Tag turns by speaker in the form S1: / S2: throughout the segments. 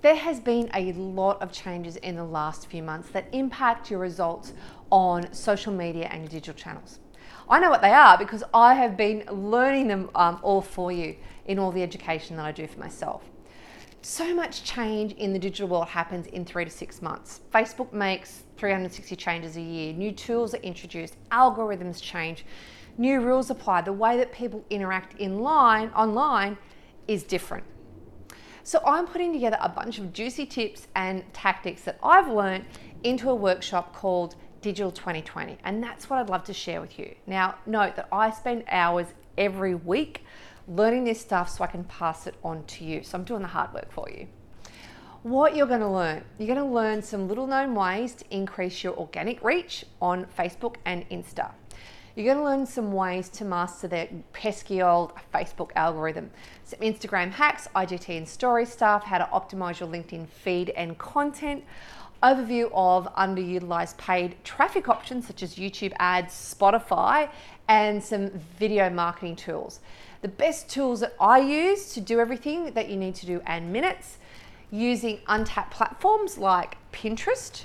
S1: There has been a lot of changes in the last few months that impact your results on social media and your digital channels. I know what they are because I have been learning them all for you in all the education that I do for myself. So much change in the digital world happens in 3 to 6 months. Facebook makes 360 changes a year. New tools are introduced, algorithms change, new rules apply. The way that people interact online is different. So I'm putting together a bunch of juicy tips and tactics that I've learned into a workshop called Digital 2020, and that's what I'd love to share with you. Now, note that I spend hours every week learning this stuff so I can pass it on to you. So I'm doing the hard work for you. What you're going to learn some little known ways to increase your organic reach on Facebook and Insta. You're going to learn some ways to master the pesky old Facebook algorithm, some Instagram hacks, IGT and story stuff, how to optimize your LinkedIn feed and content, overview of underutilized paid traffic options such as YouTube ads, Spotify, and some video marketing tools. The best tools that I use to do everything that you need to do in minutes, using untapped platforms like Pinterest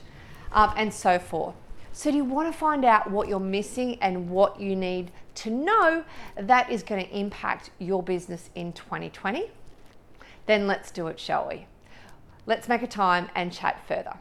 S1: and so forth. So do you want to find out what you're missing and what you need to know that is going to impact your business in 2020? Then let's do it, shall we? Let's make a time and chat further.